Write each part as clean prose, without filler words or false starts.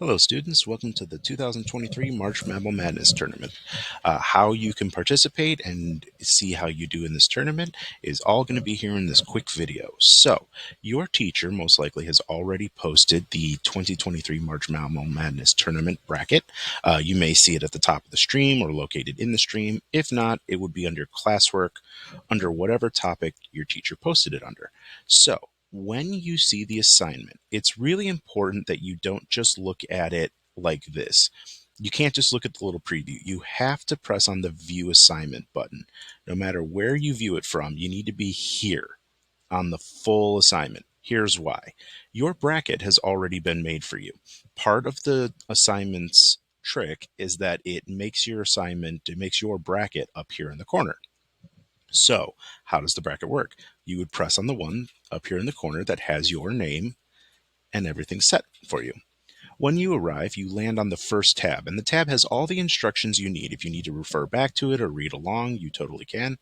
Hello students, welcome to the 2023 March Madness Tournament. How you can participate and see how you do in this tournament is all going to be here in this quick video. So, your teacher most likely has already posted the 2023 March Madness Tournament bracket. You may see it at the top of the stream or located in the stream. If not, it would be under classwork, under whatever topic your teacher posted it under. So, when you see the assignment, it's really important that you don't just look at it like this. You can't just look at the little preview. You have to press on the view assignment button. No matter where you view it from, you need to be here on the full assignment. Here's why. Your bracket has already been made for you. Part of the assignment's trick is that it makes your bracket up here in the corner. So, how does the bracket work? You would press on the one up here in the corner that has your name and everything set for you. When you arrive, you land on the first tab, and the tab has all the instructions you need. If you need to refer back to it or read along, you totally can.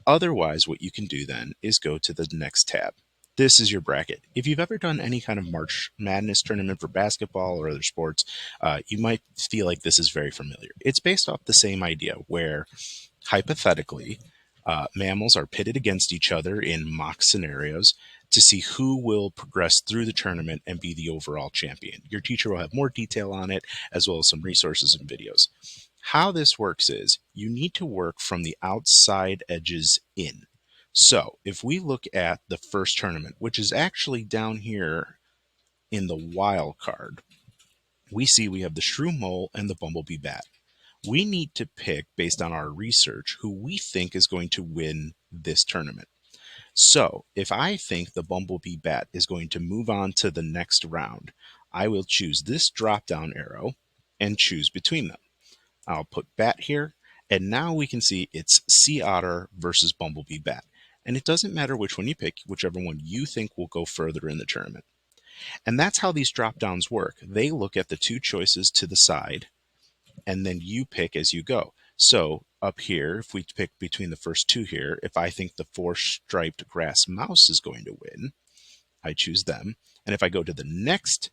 Otherwise, what you can do then is go to the next tab. This is your bracket. If you've ever done any kind of March Madness tournament for basketball or other sports, you might feel like this is very familiar. It's based off the same idea where, hypothetically, mammals are pitted against each other in mock scenarios to see who will progress through the tournament and be the overall champion. Your teacher will have more detail on it, as well as some resources and videos. How this works is you need to work from the outside edges in. So if we look at the first tournament, which is actually down here in the wild card, we see we have the shrew mole and the bumblebee bat. We need to pick, based on our research, who we think is going to win this tournament. So if I think the bumblebee bat is going to move on to the next round, I will choose this drop down arrow and choose between them. I'll put bat here, and now we can see it's sea otter versus bumblebee bat. And it doesn't matter which one you pick, whichever one you think will go further in the tournament. And that's how these drop downs work. They look at the two choices to the side, and then you pick as you go. So up here, if we pick between the first two here, if I think the four-striped grass mouse is going to win, I choose them. And if I go to the next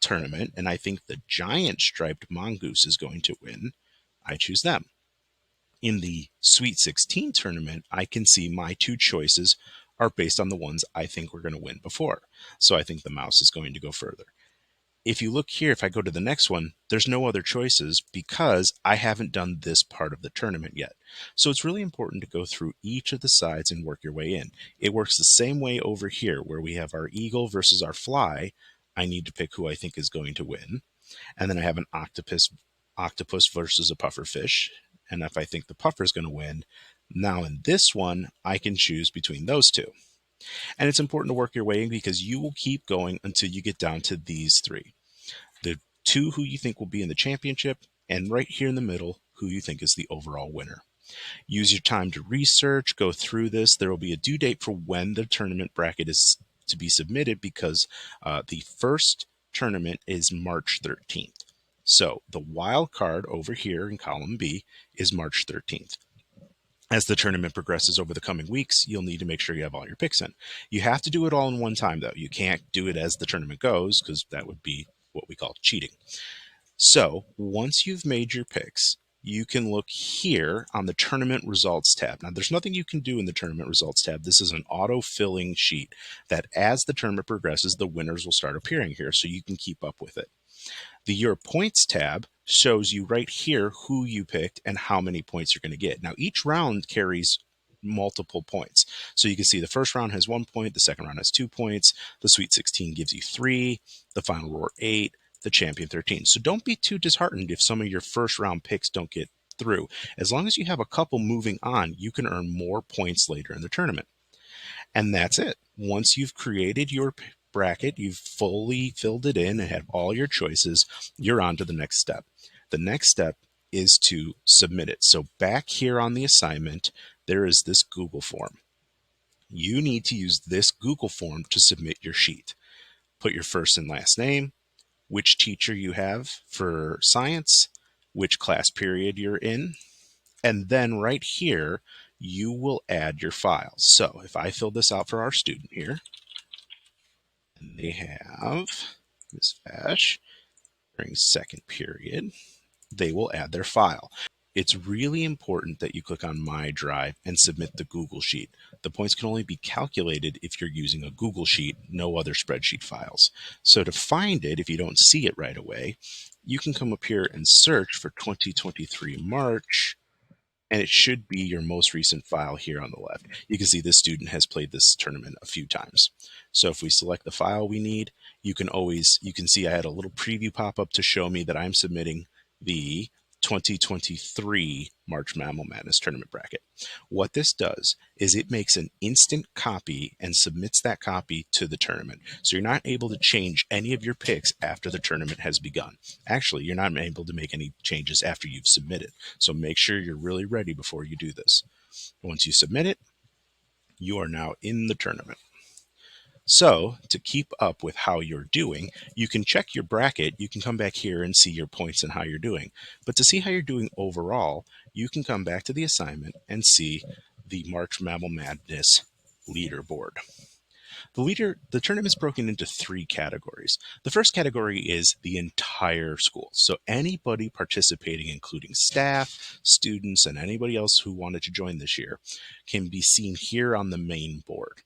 tournament and I think the giant striped mongoose is going to win, I choose them. In the Sweet 16 tournament, I can see my two choices are based on the ones I think we're going to win before. So I think the mouse is going to go further. If you look here, if I go to the next one, there's no other choices because I haven't done this part of the tournament yet. So it's really important to go through each of the sides and work your way in. It works the same way over here where we have our eagle versus our fly. I need to pick who I think is going to win. And then I have an octopus versus a puffer fish. And if I think the puffer is going to win, now in this one, I can choose between those two. And it's important to work your way in because you will keep going until you get down to these three. The two who you think will be in the championship, and right here in the middle, who you think is the overall winner. Use your time to research, go through this. There will be a due date for when the tournament bracket is to be submitted because the first tournament is March 13th. So the wild card over here in column B is March 13th. As the tournament progresses over the coming weeks, you'll need to make sure you have all your picks in. You have to do it all in one time, though. You can't do it as the tournament goes because that would be what we call cheating. So once you've made your picks, you can look here on the tournament results tab. Now, there's nothing you can do in the tournament results tab. This is an auto-filling sheet that as the tournament progresses, the winners will start appearing here so you can keep up with it. The Your Points tab shows you right here who you picked and how many points you're going to get. Now, each round carries multiple points. So you can see the first round has 1 point, the second round has 2 points, the Sweet 16 gives you 3, the Final Roar 8, the Champion 13. So don't be too disheartened if some of your first round picks don't get through. As long as you have a couple moving on, you can earn more points later in the tournament. And that's it. Once you've created your bracket, you've fully filled it in and have all your choices, you're on to the next step. The next step is to submit it. So back here on the assignment, there is this Google form. You need to use this Google form to submit your sheet. Put your first and last name, which teacher you have for science, which class period you're in, and then right here, you will add your files. So if I fill this out for our student here, and they have Miss Vash, During second period, they will add their file. It's really important that you click on My Drive and submit the Google Sheet. The points can only be calculated if you're using a Google Sheet, no other spreadsheet files. So to find it, if you don't see it right away, you can come up here and search for 2023 March, and it should be your most recent file here on the left. You can see this student has played this tournament a few times. So if we select the file we need, you can see I had a little preview pop up to show me that I'm submitting the 2023 March Mammal Madness tournament bracket. What this does is it makes an instant copy and submits that copy to the tournament. So you're not able to change any of your picks after the tournament has begun. Actually, you're not able to make any changes after you've submitted. So make sure you're really ready before you do this. Once you submit it, you are now in the tournament. So to keep up with how you're doing, you can check your bracket. You can come back here and see your points and how you're doing. But to see how you're doing overall, you can come back to the assignment and see the March Mammal Madness leaderboard. The tournament is broken into 3 categories. The first category is the entire school. So anybody participating, including staff, students, and anybody else who wanted to join this year, can be seen here on the main board.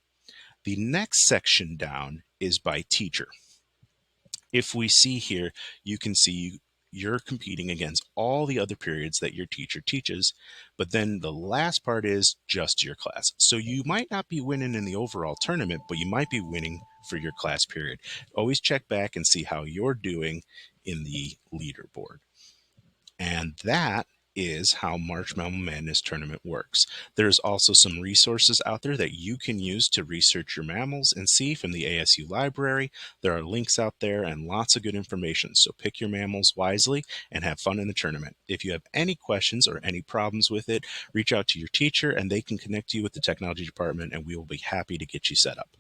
The next section down is by teacher. If we see here, you can see you're competing against all the other periods that your teacher teaches, but then the last part is just your class. So you might not be winning in the overall tournament, but you might be winning for your class period. Always check back and see how you're doing in the leaderboard. And that is how March Mammal Madness tournament works. There's also some resources out there that you can use to research your mammals and see from the ASU library. There are links out there and lots of good information. So pick your mammals wisely and have fun in the tournament. If you have any questions or any problems with it, reach out to your teacher and they can connect you with the technology department and we will be happy to get you set up.